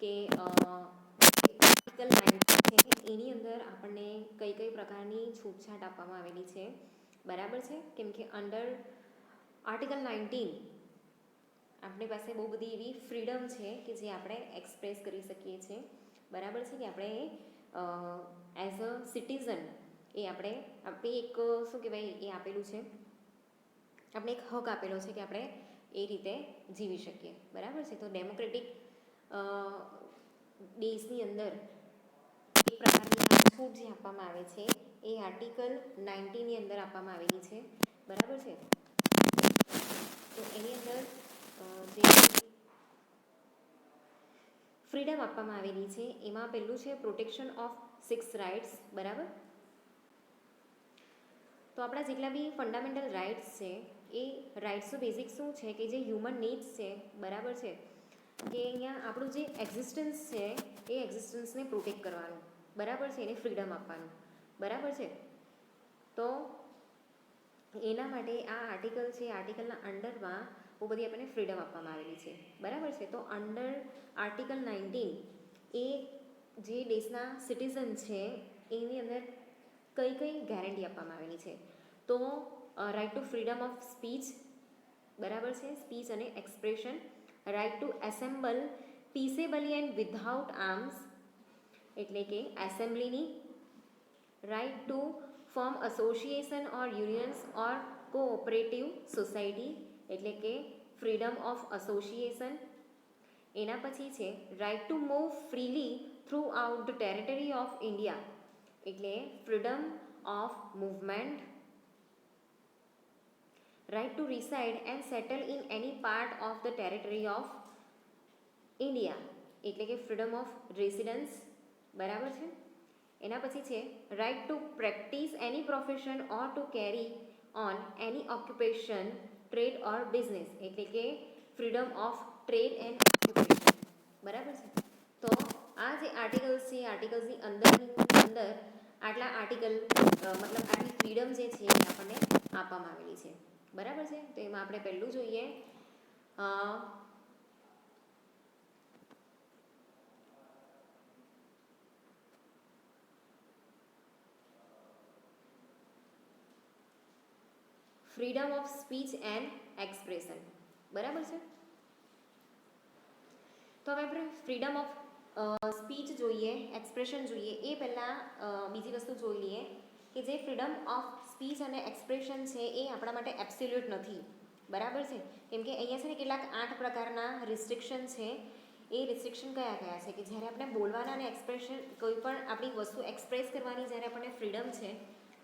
કે આર્ટિકલ 19 છે એની અંદર આપણને કઈ કઈ પ્રકારની છૂટછાટ આપવામાં આવેલી છે, બરાબર છે. કેમ કે અંડર આર્ટિકલ 19 આપણી પાસે બહુ બધી એવી ફ્રીડમ છે કે જે આપણે એક્સપ્રેસ કરી શકીએ છીએ, બરાબર છે. કે આપણે એઝ અ સિટીઝન એ આપણે એક શું કહેવાય એ આપેલું છે, આપણે એક હક આપેલો છે કે આપણે એ રીતે જીવી શકીએ, બરાબર છે. તો ડેમોક્રેટિક દેશની અંદર એક પ્રકારની છૂટ જે આપવામાં આવે છે એ આર્ટિકલ 19ની અંદર આપવામાં આવેલી છે, બરાબર છે. તો એની અંદર જે ફ્રીડમ આપવામાં આવેલી છે એમાં પહેલું છે પ્રોટેક્શન ઓફ 6 રાઇટ્સ, બરાબર. તો આપણા જેટલા બી ફંડામેન્ટલ રાઇટ્સ છે એ રાઇટ્સનું બેઝિક શું છે કે જે હ્યુમન નીડ્સ છે, બરાબર છે. કે અહીંયા આપણું જે એક્ઝિસ્ટન્સ છે એ એક્ઝિસ્ટન્સને પ્રોટેક્ટ કરવાનું, બરાબર છે, એને ફ્રીડમ આપવાનું, બરાબર છે. તો એના માટે આ આર્ટિકલ છે, આર્ટિકલના અંડરમાં બહુ બધી આપણને ફ્રીડમ આપવામાં આવેલી છે, બરાબર છે. તો અંડર આર્ટિકલ 19 એ જે દેશના સિટીઝન છે એની અંદર કઈ કઈ ગેરંટી આપવામાં આવેલી છે. તો right to freedom of speech, બરાબર છે, સ્પીચ અને expression, right to assemble peaceably and without arms, એટલે કે એસેમ્બલીની, right to form association or unions or cooperative society, એટલે કે ફ્રીડમ ઓફ એસોસિએશન. એના પછી છે right to move freely throughout the territory of India, એટલે freedom of movement. Right to reside and settle in any part of the territory of India, એટલે કે freedom of residence, બરાબર છે. એના પછી છે right to practise any profession or to carry on any occupation, trade or business, એટલે કે freedom of trade and occupation, બરાબર છે. તો આ જે આર્ટિકલ્સ છે આર્ટિકલ્સની અંદર આટલા આર્ટિકલ મતલબ આટલી ફ્રીડમ જે છે એ આપણને આપવામાં આવેલી છે, બરાબર છે. તો એમાં આપણે પહેલું જોઈએ freedom of speech and expression, બરાબર છે. તો હવે આપણે ફ્રીડમ ઓફ સ્પીચ જોઈએ, એક્સપ્રેશન જોઈએ એ પહેલાં બીજી વસ્તુ જોઈ લઈએ કે જે ફ્રીડમ ઓફ સ્પીચ અને એક્સપ્રેશન છે એ આપણા માટે એબ્સોલ્યુટ નથી, બરાબર છે. કેમ કે અહીંયા છે ને કેટલાક 8 પ્રકારના રિસ્ટ્રિક્શન છે. એ રિસ્ટ્રિક્શન કયા કયા છે કે જ્યારે આપણે બોલવાના અને એક્સપ્રેશન કોઈ પણ આપણી વસ્તુ એક્સપ્રેસ કરવાની જ્યારે આપણને ફ્રીડમ છે,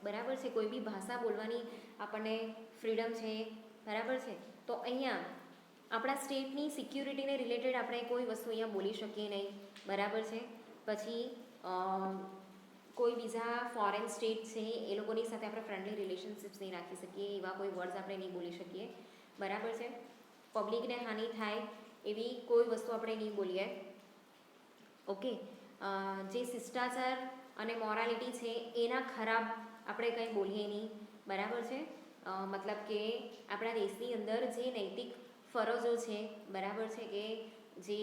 બરાબર છે, કોઈ બી ભાષા બોલવાની આપણને ફ્રીડમ છે, બરાબર છે. તો અહીંયા આપણા સ્ટેટની સિક્યુરિટીને રિલેટેડ આપણે કોઈ વસ્તુ અહીંયા બોલી શકીએ નહીં, બરાબર છે. પછી કોઈ બીજા ફોરેન સ્ટેટ છે એ લોકોની સાથે આપણે ફ્રેન્ડલી રિલેશનશિપ્સ નહીં રાખી શકીએ, એવા કોઈ વર્ડ્સ આપણે નહીં બોલી શકીએ, બરાબર છે. પબ્લિકને હાનિ થાય એવી કોઈ વસ્તુ આપણે નહીં બોલીએ, ઓકે. જે શિષ્ટાચાર અને મોરાલિટી છે એના ખરાબ આપણે કંઈ બોલીએ નહીં, બરાબર છે. મતલબ કે આપણા દેશની અંદર જે નૈતિક ફરજો છે, બરાબર છે, કે જે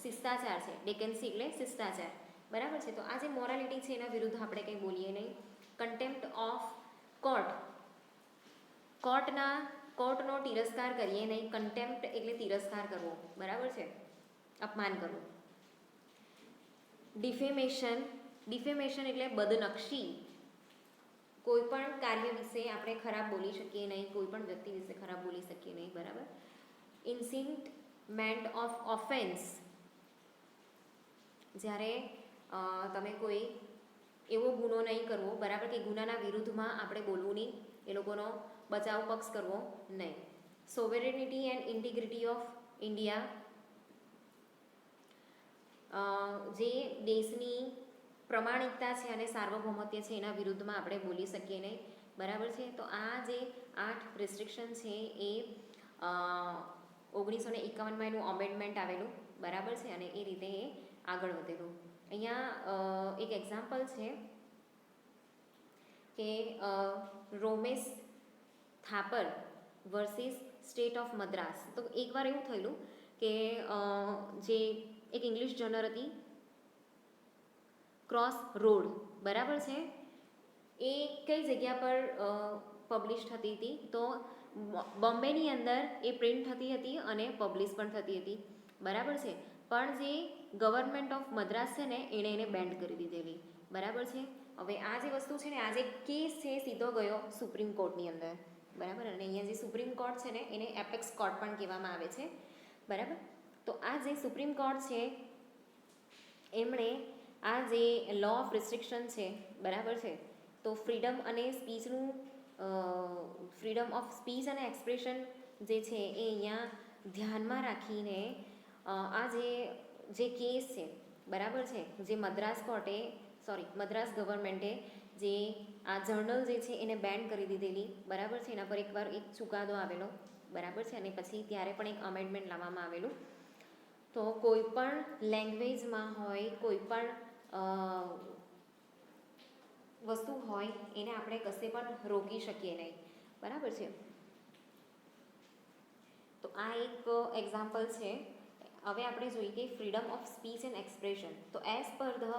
શિષ્ટાચાર છે, ડેકેન્સી એટલે શિષ્ટાચાર, બરાબર છે. તો આ જે મોરાલિટી છે એના વિરુદ્ધ આપણે કંઈ બોલીએ નહીં. કન્ટેમ્પ્ટ ઓફ કોર્ટનો તિરસ્કાર કરીએ નહીં. કન્ટેમ્પ્ટ એટલે તિરસ્કાર કરવો, બરાબર છે, અપમાન કરવું. ડિફેમેશન એટલે બદનક્ષી, કોઈ પણ કાર્ય વિશે આપણે ખરાબ બોલી શકીએ નહીં, કોઈ પણ વ્યક્તિ વિશે ખરાબ બોલી શકીએ નહીં, બરાબર. ઇન્સિટમેન્ટ ઓફ ઓફેન્સ, જ્યારે તમે કોઈ એવો ગુનો નહીં કરવો, બરાબર, કે ગુનાના વિરુદ્ધમાં આપણે બોલવું નહીં, એ લોકોનો બચાવ પક્ષ કરવો નહીં. સોવેરેનિટી એન્ડ ઇન્ટિગ્રિટી ઓફ ઇન્ડિયા, જે દેશની પ્રમાણિકતા છે અને સાર્વભૌમત્ય છે એના વિરુદ્ધમાં આપણે બોલી શકીએ નહીં, બરાબર છે. તો આ જે 8 રિસ્ટ્રિક્શન છે એ 1951માં એનું અમેન્ડમેન્ટ આવેલું, બરાબર છે, અને એ રીતે એ આગળ વધેલું. અહીંયા એક એક્ઝામ્પલ છે કે Romesh Thapar versus state of Madras. તો એકવાર એવું થયેલું કે જે એક ઇંગ્લિશ જર્નલ હતી ક્રોસ રોડ, બરાબર છે. એ કઈ જગ્યા પર પબ્લિશ થતી હતી? તો બોમ્બેની અંદર એ પ્રિન્ટ થતી હતી અને પબ્લિશ પણ થતી હતી, બરાબર છે. પણ જે ગવર્મેન્ટ ઓફ મદ્રાસ છે ને એણે એને બેન્ડ કરી દીધેલી, બરાબર છે. હવે આ જે વસ્તુ છે ને, આ જે કેસ છે સીધો ગયો સુપ્રીમ કોર્ટની અંદર, બરાબર. અને અહીંયા જે સુપ્રીમ કોર્ટ છે ને એને એપેક્સ કોર્ટ પણ કહેવામાં આવે છે, બરાબર. તો આ જે સુપ્રીમ કોર્ટ છે એમણે આ જે લો ઓફ રિસ્ટ્રિક્શન છે, બરાબર છે, તો ફ્રીડમ અને સ્પીચનું ફ્રીડમ ઓફ સ્પીચ અને એક્સપ્રેશન જે છે એ અહીંયા ધ્યાનમાં રાખીને આ જે કેસ છે, બરાબર છે, જે મદ્રાસ કોર્ટે મદ્રાસ ગવર્મેન્ટે જે આ જર્નલ જે છે એને બેન કરી દીધેલી, બરાબર છે. એના પર એકવાર એક ચુકાદો આવેલો, બરાબર છે. અને પછી ત્યારે પણ એક અમેન્ડમેન્ટ લાવવામાં આવેલું. તો કોઈ પણ લેંગ્વેજમાં હોય, કોઈ પણ વસ્તુ હોય એને આપણે કશે પણ રોકી શકીએ નહીં, બરાબર છે. તો આ એક એક્ઝામ્પલ છે. હવે આપણે જોઈએ કે freedom of speech and expression. તો એઝ પર ધ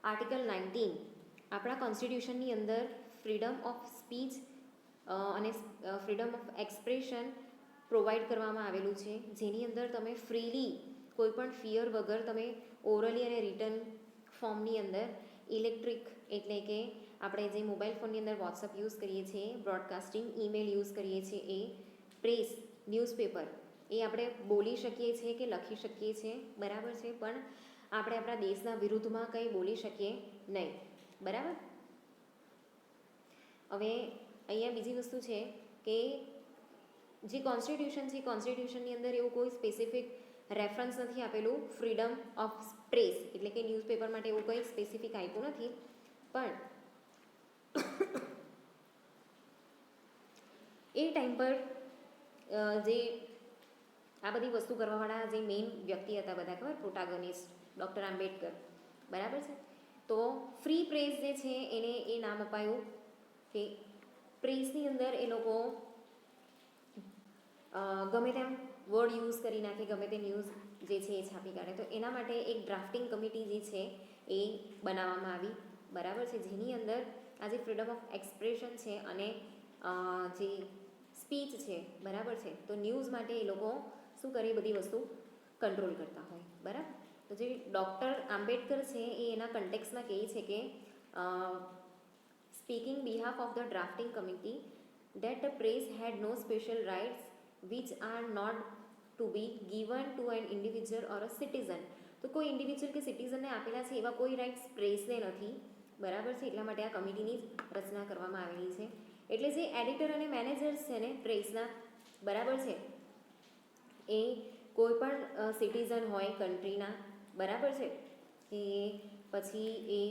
આર્ટિકલ 19 આપણા કોન્સ્ટિટ્યુશનની અંદર ફ્રીડમ ઓફ સ્પીચ અને ફ્રીડમ ઓફ એક્સપ્રેશન પ્રોવાઈડ કરવામાં આવેલું છે, જેની અંદર તમે ફ્રીલી કોઈ પણ ફિયર વગર તમે ઓરલી અને રિટર્ન ફોર્મની અંદર ઇલેક્ટ્રિક એટલે કે આપણે જે મોબાઈલ ફોનની અંદર વોટ્સઅપ યુઝ કરીએ છીએ, બ્રોડકાસ્ટિંગ ઈમેલ યુઝ કરીએ છીએ, એ પ્રેસ ન્યૂઝપેપર એ આપણે બોલી શકીએ છીએ કે લખી શકીએ છીએ, બરાબર છે. પણ આપણે આપણા દેશના વિરુદ્ધમાં કંઈ બોલી શકીએ નહીં, બરાબર. હવે અહીંયા બીજી વસ્તુ છે કે જે કોન્સ્ટિટ્યુશન છે, કોન્સ્ટિટ્યુશનની અંદર એવું કોઈ સ્પેસિફિક રેફરન્સ નથી આપેલું ફ્રીડમ ઓફ પ્રેસ એટલે કે ન્યૂઝપેપર માટે એવું કંઈ સ્પેસિફિક આપ્યું નથી. પણ એ ટાઈમ પર જે આ બધી વસ્તુ કરવાવાળા જે મેઇન વ્યક્તિ હતા બધા ખબર, પ્રોટાગોનિસ્ટ ડૉક્ટર આંબેડકર, બરાબર છે. તો ફ્રી પ્રેસ જે છે એને એ નામ અપાયું કે પ્રેસની અંદર એ લોકો ગમે તેમ વર્ડ યુઝ કરી નાખે, ગમે તે ન્યૂઝ જે છે એ છાપી કાઢે. તો એના માટે એક ડ્રાફ્ટિંગ કમિટી જે છે એ બનાવવામાં આવી, બરાબર છે, જેની અંદર આજે ફ્રીડમ ઓફ એક્સપ્રેશન છે અને જે સ્પીચ છે, બરાબર છે. તો ન્યૂઝ માટે એ લોકો શું કરે, એ બધી વસ્તુ કંટ્રોલ કરતા હોય, બરાબર. તો જે ડૉક્ટર આંબેડકર છે એ એના કન્ટેક્સમાં કહે છે કે speaking behalf of the drafting committee that the press had no special rights which are not to be given to an individual or a citizen. તો કોઈ ઇન્ડિવિજ્યુઅલ કે સિટીઝનને આપેલા છે એવા કોઈ રાઇટ્સ પ્રેસને નથી, બરાબર છે. એટલા માટે આ કમિટીની જ રચના કરવામાં આવેલી છે. એટલે જે એડિટર અને મેનેજર્સ છે ને પ્રેસના, બરાબર છે, એ કોઈ પણ સિટીઝન હોય કન્ટ્રીના, બરાબર છે, કે પછી એ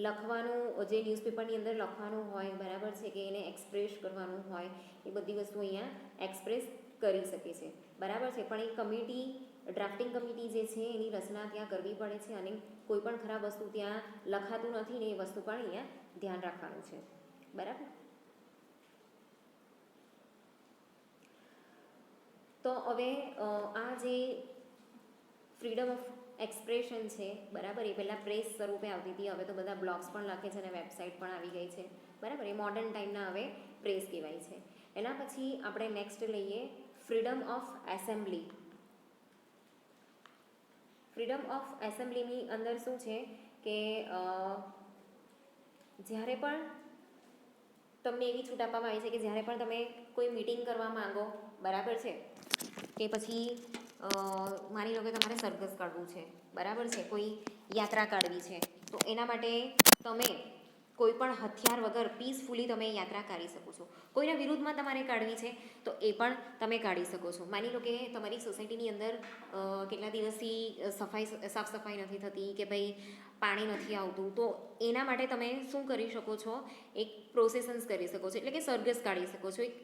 લખવાનું જે ન્યૂઝપેપરની અંદર લખવાનું હોય, બરાબર છે, કે એને એક્સપ્રેસ કરવાનું હોય, એ બધી વસ્તુ અહીંયા એક્સપ્રેસ કરી શકે છે, બરાબર છે. પણ એ કમિટી, ડ્રાફ્ટિંગ કમિટી જે છે એની રચના ત્યાં કરવી પડે છે અને કોઈ પણ ખરાબ વસ્તુ ત્યાં લખાતું નથી ને એ વસ્તુ પણ અહીંયા ધ્યાન રાખવાનું છે, બરાબર. તો હવે આ જે ફ્રીડમ ઓફ એક્સપ્રેશન છે, બરાબર, એ પહેલાં પ્રેસ સ્વરૂપે આવતી હતી, હવે તો બધા બ્લોગ્સ પણ લખે છે અને વેબસાઇટ પણ આવી ગઈ છે, બરાબર. એ મોડર્ન ટાઈમના હવે પ્રેસ કહેવાય છે. એના પછી આપણે નેક્સ્ટ લઈએ freedom of assembly. Freedom of એસેમ્બલીની અંદર શું છે કે જ્યારે પણ તમને એવી છૂટ આપવામાં આવી છે કે જ્યારે પણ તમે કોઈ મીટિંગ કરવા માંગો, બરાબર છે, કે પછી માની લો કે તમારે સરઘસ કાઢવું છે, બરાબર છે, કોઈ યાત્રા કાઢવી છે, તો એના માટે તમે કોઈ પણ હથિયાર વગર પીસફુલી તમે યાત્રા કાઢી શકો છો. કોઈના વિરુદ્ધમાં તમારે કાઢવી છે તો એ પણ તમે કાઢી શકો છો. માની લો કે તમારી સોસાયટીની અંદર કેટલા દિવસથી સાફ સફાઈ નથી થતી કે ભાઈ પાણી નથી આવતું, તો એના માટે તમે શું કરી શકો છો, એક પ્રોસેસન્સ કરી શકો છો, એટલે કે સરઘસ કાઢી શકો છો, એક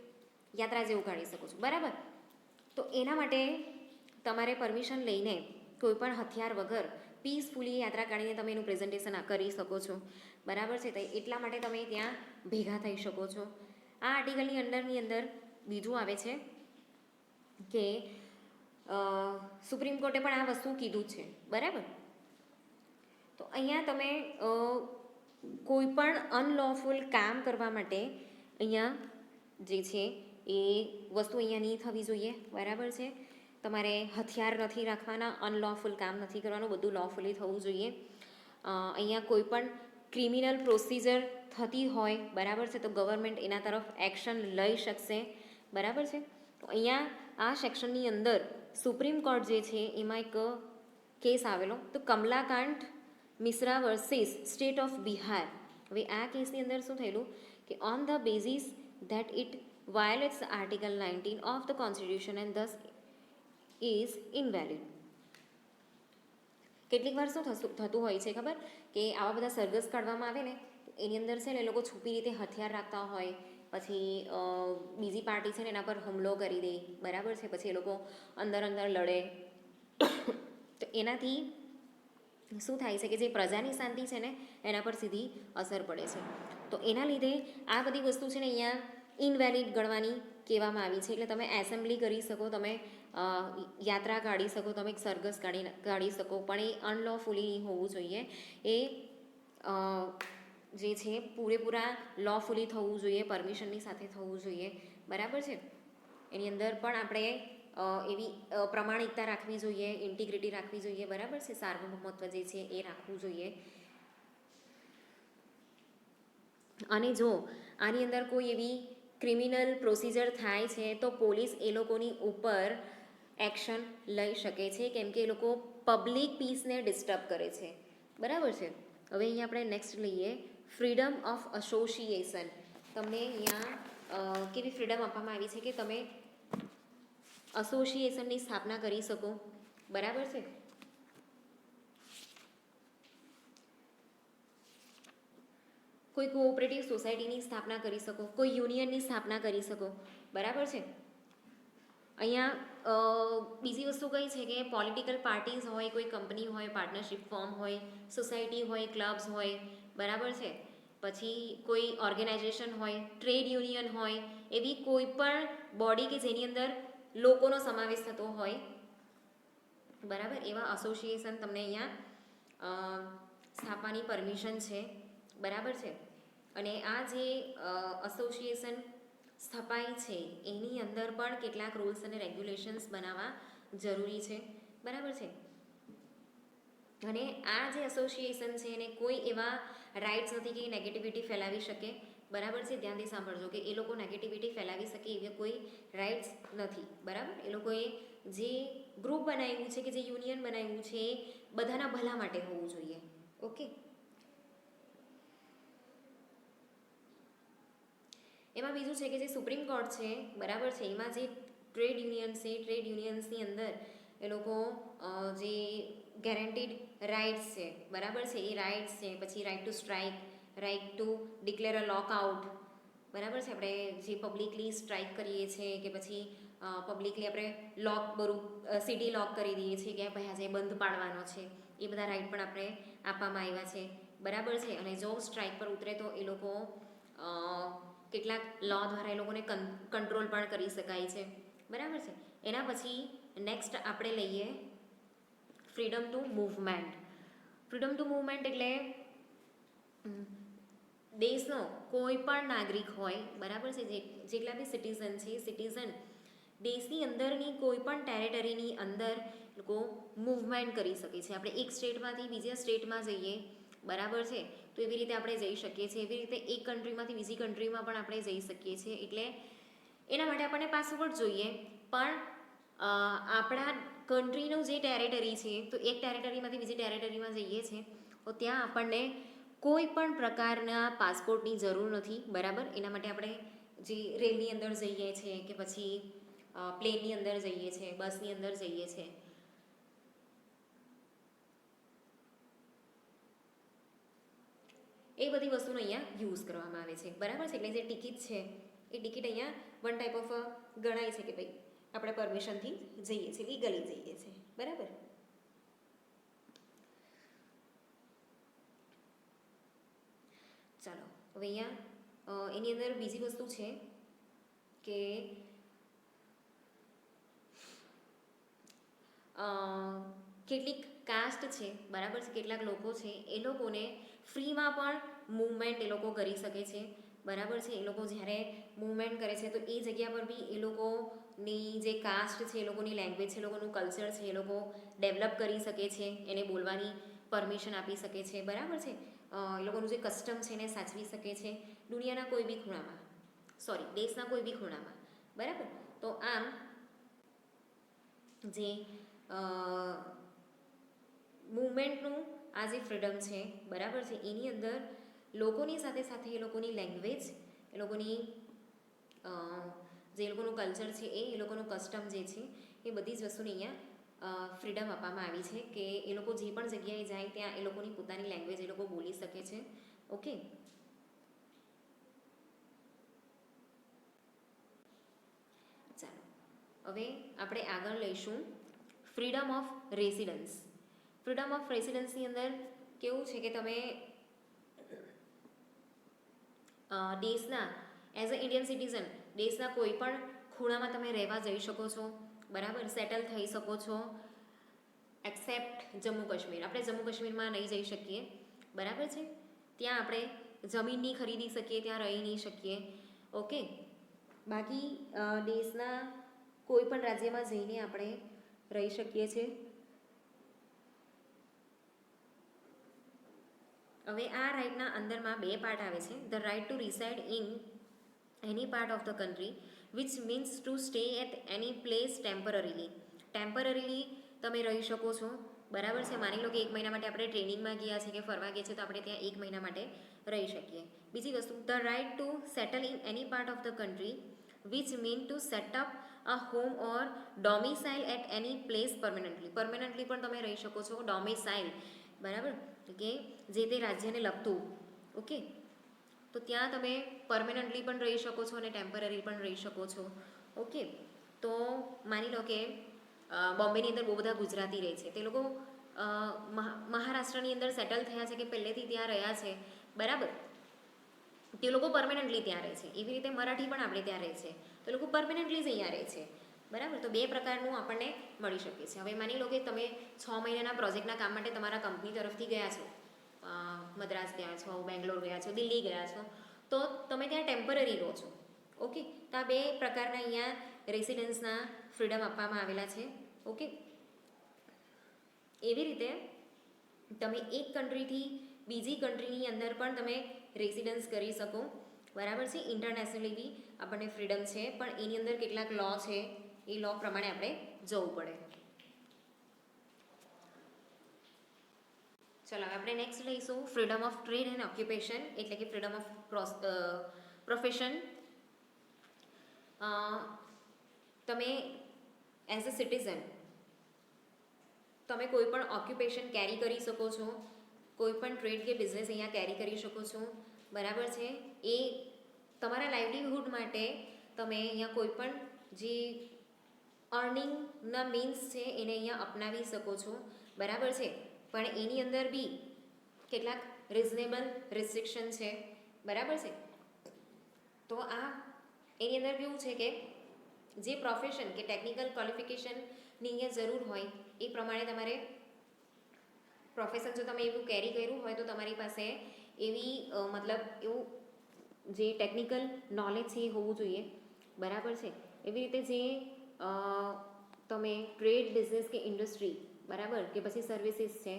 યાત્રા જેવું કાઢી શકો છો, બરાબર. તો એના માટે તમારે પરમિશન લઈને કોઈ પણ હથિયાર વગર પીસફુલી યાત્રા કાઢીને તમે એનું પ્રેઝન્ટેશન કરી શકો છો, બરાબર છે. તો એટલા માટે તમે ત્યાં ભેગા થઈ શકો છો. આ આર્ટિકલની અંદરની અંદર બીજું આવે છે કે સુપ્રીમ કોર્ટે પણ આ વસ્તુ કીધું છે, બરાબર. તો અહીંયા તમે કોઈ પણ અનલોફુલ કામ કરવા માટે અહીંયા જે છે એ વસ્તુ અહીંયા નહીં થવી જોઈએ, બરાબર છે. તમારે હથિયાર નથી રાખવાના, અનલોફુલ કામ નથી કરવાનું, બધું લોફુલી થવું જોઈએ. અહીંયા કોઈ પણ ક્રિમિનલ પ્રોસિજર થતી હોય, બરાબર છે, તો ગવર્મેન્ટ એના તરફ એક્શન લઈ શકશે, બરાબર છે. તો અહીંયા આ સેક્શનની અંદર સુપ્રીમ કોર્ટ જે છે એમાં એક કેસ આવેલો, તો Kamalakant Mishra versus state of Bihar. હવે આ કેસની અંદર શું થયેલું કે on the basis that it violates article 19 of the constitution and thus is invalid. કેટલીક વાર શું થતું હોય છે ખબર, કે આવા બધા સરઘસ કાઢવામાં આવે ને એની અંદર છે ને એ લોકો છુપી રીતે હથિયાર રાખતા હોય, પછી બીજી પાર્ટી છે ને એના પર હુમલો કરી દે, બરાબર છે, પછી એ લોકો અંદર લડે. તો એનાથી શું થાય છે કે જે પ્રજાની શાંતિ છે ને એના પર સીધી અસર પડે છે. તો એના લીધે આ બધી વસ્તુ છે ને અહીંયા ઇનવેલિડ ગણવાની કહેવામાં આવી છે. એટલે તમે એસેમ્બલી કરી શકો, તમે યાત્રા કાઢી શકો, તમે એક સરઘસ કાઢી શકો, પણ એ અનલોફુલી હોવું જોઈએ. એ જે છે પૂરેપૂરા લોફુલી થવું જોઈએ, પરમિશનની સાથે થવું જોઈએ, બરાબર છે. એની અંદર પણ આપણે એવી પ્રમાણિકતા રાખવી જોઈએ, ઇન્ટિગ્રિટી રાખવી જોઈએ, બરાબર છે, સાર્વભૌમત્વ જે છે એ રાખવું જોઈએ. અને જો આની અંદર કોઈ એવી ક્રિમિનલ પ્રોસિજર થાય છે તો પોલીસ એ લોકોની ઉપર એક્શન લઈ શકે છે, કેમ કે એ લોકો પબ્લિક પીસને ડિસ્ટર્બ કરે છે, બરાબર છે. હવે અહીંયા આપણે નેક્સ્ટ લઈએ ફ્રીડમ ઓફ એસોસિએશન. તમને અહીંયા કેવી ફ્રીડમ આપવામાં આવી છે કે તમે એસોસિએશનની સ્થાપના કરી શકો, બરાબર છે. કોઈ કોઓપરેટિવ સોસાયટીની સ્થાપના કરી શકો, કોઈ યુનિયનની સ્થાપના કરી શકો, બરાબર છે. અહીંયા બીજી વસ્તુ કઈ છે કે પોલિટિકલ પાર્ટીઝ હોય, કોઈ કંપની હોય, પાર્ટનરશિપ ફોર્મ હોય, સોસાયટી હોય, ક્લબ્સ હોય, બરાબર છે, પછી કોઈ ઓર્ગેનાઇઝેશન હોય, ટ્રેડ યુનિયન હોય, એવી કોઈ પણ બોડી કે જેની અંદર લોકોનો સમાવેશ થતો હોય, બરાબર, એવા એસોસિએશન તમને અહીંયા સ્થાપવાની પરમિશન છે, બરાબર છે. અને આ જે એસોસિએશન સ્થપાય છે એની અંદર પણ કેટલાક રૂલ્સ અને રેગ્યુલેશન્સ બનાવવા જરૂરી છે, બરાબર છે. અને આ જે એસોસિએશન છે એને કોઈ એવા રાઇટ્સ નથી કે નેગેટિવિટી ફેલાવી શકે, બરાબર છે. ધ્યાનથી સાંભળજો કે એ લોકો નેગેટિવિટી ફેલાવી શકે એવી કોઈ રાઇટ્સ નથી, બરાબર. એ લોકોએ જે ગ્રુપ બનાવ્યું છે કે જે યુનિયન બનાવ્યું છે એ બધાના ભલા માટે હોવું જોઈએ, ઓકે. એમાં બીજું છે કે જે સુપ્રીમ કોર્ટ છે, બરાબર છે, એમાં જે ટ્રેડ યુનિયન્સ છે, ટ્રેડ યુનિયન્સની અંદર એ લોકો જે ગેરંટીડ રાઇટ્સ છે, બરાબર છે, એ રાઇટ્સ છે, પછી right to strike, right to declare a lockout, બરાબર છે. આપણે જે પબ્લિકલી સ્ટ્રાઇક કરીએ છીએ કે પછી પબ્લિકલી આપણે સિટી લોક કરી દઈએ છીએ કે ભાઈ આજે બંધ પાડવાનો છે, એ બધા રાઇટ પણ આપણે આપવામાં આવ્યા છે, બરાબર છે. અને જો સ્ટ્રાઇક પર ઉતરે તો એ લોકો કેટલાક લો દ્વારા એ લોકોને કંટ્રોલ પણ કરી શકાય છે, બરાબર છે. એના પછી નેક્સ્ટ આપણે લઈએ freedom to movement. Freedom to movement એટલે દેશનો કોઈ પણ નાગરિક હોય, બરાબર છે, જેટલા બી સિટીઝન છે, સિટીઝન દેશની અંદરની કોઈ પણ ટેરેટરીની અંદર લોકો મૂવમેન્ટ કરી શકે છે. આપણે એક સ્ટેટમાંથી બીજા સ્ટેટમાં જઈએ, બરાબર છે, તો એવી રીતે આપણે જઈ શકીએ છીએ. એવી રીતે એક કન્ટ્રીમાંથી બીજી કન્ટ્રીમાં પણ આપણે જઈ શકીએ છીએ. એટલે એના માટે આપણને પાસપોર્ટ જોઈએ, પણ આપણા કન્ટ્રીનું જે ટેરેટરી છે તો એક ટેરેટરીમાંથી બીજી ટેરેટરીમાં જઈએ છીએ તો ત્યાં આપણને કોઈ પણ પ્રકારના પાસપોર્ટની જરૂર નથી, બરાબર. એના માટે આપણે જે રેલની અંદર જઈએ છીએ કે પછી પ્લેનની અંદર જઈએ છીએ, બસની અંદર જઈએ છીએ, એ બધી વસ્તુનો અહીંયા યુઝ કરવામાં આવે છે, બરાબર છે. એટલે જે ટિકિટ છે એ ટિકિટ અહીંયા વન ટાઈપ ઓફ ગણાય છે કે ભાઈ આપણે પરમિશનથી જઈએ છીએ, લીગલી જઈએ છીએ, બરાબર. ચાલો હવે અહીંયા એની અંદર બીજી વસ્તુ છે કે કેટલીક કાસ્ટ છે, બરાબર છે, કેટલાક લોકો છે એ લોકોને ફ્રીમાં પણ મૂવમેન્ટ એ લોકો કરી શકે છે, બરાબર છે. એ લોકો જ્યારે મૂવમેન્ટ કરે છે તો એ જગ્યા પર બી એ લોકોની જે કાસ્ટ છે, એ લોકોની લેંગ્વેજ છે, એ લોકોનું કલ્ચર છે, એ લોકો ડેવલપ કરી શકે છે, એને બોલવાની પરમિશન આપી શકે છે, બરાબર છે. એ લોકોનું જે કસ્ટમ છે એને સાચવી શકે છે દુનિયાના કોઈ બી ખૂણામાં, દેશના કોઈ બી ખૂણામાં, બરાબર. તો આમ જે મૂવમેન્ટનું આ જે ફ્રીડમ છે, બરાબર છે, એની અંદર લોકોની સાથે સાથે એ લોકોની લેંગ્વેજ, એ લોકોની જે એ લોકોનું કલ્ચર છે, એ લોકોનું કસ્ટમ જે છે, એ બધી જ વસ્તુને અહીંયા ફ્રીડમ આપવામાં આવી છે કે એ લોકો જે પણ જગ્યાએ જાય ત્યાં એ લોકોની પોતાની લેંગ્વેજ એ લોકો બોલી શકે છે. ઓકે, ચાલો હવે આપણે આગળ લઈશું freedom of residence. Freedom of રેસિડન્સની અંદર કેવું છે કે તમે દેશના એઝ અ ઇન્ડિયન સિટીઝન દેશના કોઈ પણ ખૂણામાં તમે રહેવા જઈ શકો છો, બરાબર, સેટલ થઈ શકો છો, એક્સેપ્ટ જમ્મુ કાશ્મીર. આપણે જમ્મુ કાશ્મીરમાં નહીં જઈ શકીએ, બરાબર છે, ત્યાં આપણે જમીન નહીં ખરીદી શકીએ, ત્યાં રહી નહીં શકીએ. ઓકે, બાકી દેશના કોઈ પણ રાજ્યમાં જઈને આપણે રહી શકીએ છીએ. હવે આ રાઇટના અંદરમાં બે પાર્ટ આવે છે. The right to reside in any part of the country which means to stay at any place temporarily. Temporarily તમે રહી શકો છો, બરાબર છે. માની લો કે 1 મહિના માટે આપણે ટ્રેનિંગમાં ગયા છે કે ફરવા ગયા છે તો આપણે ત્યાં 1 મહિના માટે રહી શકીએ. બીજી વસ્તુ, the right to settle in any part of the country which mean to set up a home or domicile at any place permanently. Permanently પણ તમે રહી શકો છો, ડોમિસાઇલ, બરાબર, કે જે તે રાજ્યને લગતું. ઓકે, તો ત્યાં તમે પરમેનન્ટલી પણ રહી શકો છો અને ટેમ્પરરી પણ રહી શકો છો. ઓકે, તો માની લો કે બોમ્બેની અંદર બહુ બધા ગુજરાતી રહે છે, તે લોકો મહારાષ્ટ્રની અંદર સેટલ થયા છે કે પહેલેથી ત્યાં રહ્યા છે, બરાબર, તે લોકો પરમેનન્ટલી ત્યાં રહે છે. એવી રીતે મરાઠી પણ આપણે ત્યાં રહે છે, તો લોકો પરમેનન્ટલી જ અહીંયા રહે છે, બરાબર. તો બે પ્રકારનું આપણને મળી શકે છે. હવે માની લો કે તમે 6 મહિનાના પ્રોજેક્ટના કામ માટે તમારા કંપની તરફથી ગયા છો, મદ્રાસ ગયા છો, બેંગ્લોર ગયા છો, દિલ્હી ગયા છો, તો તમે ત્યાં ટેમ્પરરી રહો છો. ઓકે, તો આ બે પ્રકારના અહીંયા રેસિડન્સના ફ્રીડમ આપવામાં આવેલા છે. ઓકે, એવી રીતે તમે એક કન્ટ્રીથી બીજી કન્ટ્રીની અંદર પણ તમે રેસિડન્સ કરી શકો, બરાબર છે. ઇન્ટરનેશનલી બી આપણને ફ્રીડમ છે, પણ એની અંદર કેટલાક લો છે, એ લો પ્રમાણે આપણે જવું પડે. ચાલો આપણે નેક્સ્ટ લઈશું freedom of trade and occupation, એટલે કે ફ્રીડમ ઓફ પ્રોફેશન. તમે એઝ અ સિટીઝન તમે કોઈ પણ ઓક્યુપેશન કેરી કરી શકો છો, કોઈ પણ ટ્રેડ કે બિઝનેસ અહીંયા કેરી કરી શકો છો, બરાબર છે. એ તમારા લાઇવલીહુડ માટે તમે અહીંયા કોઈ પણ જે અર્નિંગના મીન્સ છે એને અહીંયા અપનાવી શકો છો, બરાબર છે. પણ એની અંદર બી કેટલાક રિઝનેબલ રિસ્ટ્રિક્શન છે, બરાબર છે. તો આ એની અંદર કેવું છે કે જે પ્રોફેશન કે ટેકનિકલ ક્વોલિફિકેશનની અહીંયા જરૂર હોય એ પ્રમાણે તમારે પ્રોફેશન જો તમે એવું કેરી કર્યું હોય તો તમારી પાસે એવી મતલબ એવું જે ટેકનિકલ નોલેજ છે એ હોવું જોઈએ, બરાબર છે. એવી રીતે જે તમે ટ્રેડ, બિઝનેસ કે ઇન્ડસ્ટ્રી, બરાબર, કે પછી સર્વિસીસ છે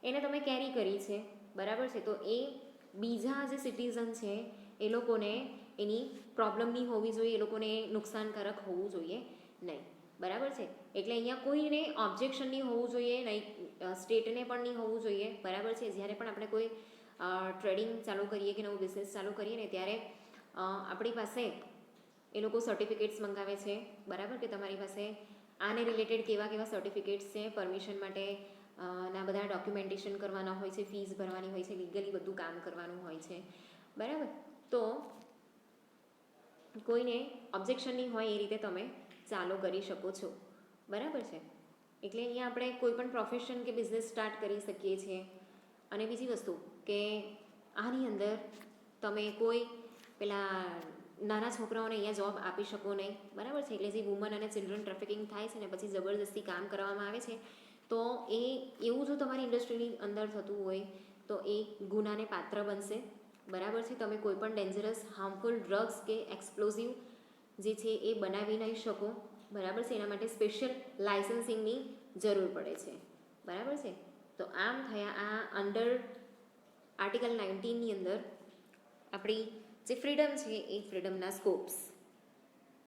એને તમે કેરી કરી છે, બરાબર છે, તો એ બીજા જે સિટીઝન છે એ લોકોને એની પ્રોબ્લેમ નહીં હોવી જોઈએ, એ લોકોને નુકસાનકારક હોવું જોઈએ નહીં, બરાબર છે. એટલે અહીંયા કોઈને ઓબ્જેક્શન નહીં હોવું જોઈએ, નહીં સ્ટેટને પણ નહીં હોવું જોઈએ, બરાબર છે. જ્યારે પણ આપણે કોઈ ટ્રેડિંગ ચાલુ કરીએ કે નવું બિઝનેસ ચાલુ કરીએ ને ત્યારે આપણી પાસે એ લોકો સર્ટિફિકેટ્સ મંગાવે છે, બરાબર, કે તમારી પાસે આને રિલેટેડ કેવા કેવા સર્ટિફિકેટ્સ છે, પરમિશન માટે ના બધા ડોક્યુમેન્ટેશન કરવાના હોય છે, ફીસ ભરવાની હોય છે, લીગલી બધું કામ કરવાનું હોય છે, બરાબર. તો કોઈને ઓબ્જેક્શન નહીં હોય એ રીતે તમે ચાલુ કરી શકો છો, બરાબર છે. એટલે અહીંયા આપણે કોઈ પણ પ્રોફેશન કે બિઝનેસ સ્ટાર્ટ કરી શકીએ છીએ. અને બીજી વસ્તુ કે આની અંદર તમે કોઈ પેલા નાના છોકરાઓને અહીંયા જોબ આપી શકો નહીં, બરાબર છે. એટલે જે વુમન અને ચિલ્ડ્રન ટ્રાફિકિંગ થાય છે ને પછી જબરદસ્તી કામ કરવામાં આવે છે, તો એ એવું જો તમારી ઇન્ડસ્ટ્રીની અંદર થતું હોય તો એ ગુનાને પાત્ર બનશે, બરાબર છે. તમે કોઈ પણ ડેન્જરસ હાર્મફુલ ડ્રગ્સ કે એક્સપ્લોઝિવ જે છે એ બનાવી નહીં શકો, બરાબર છે. એના માટે સ્પેશિયલ લાઇસન્સિંગની જરૂર પડે છે, બરાબર છે. તો આમ થયા આ અંડર આર્ટિકલ 19ની અંદર આપણી જે ફ્રીડમ છે એ ફ્રીડમના સ્કોપ્સ.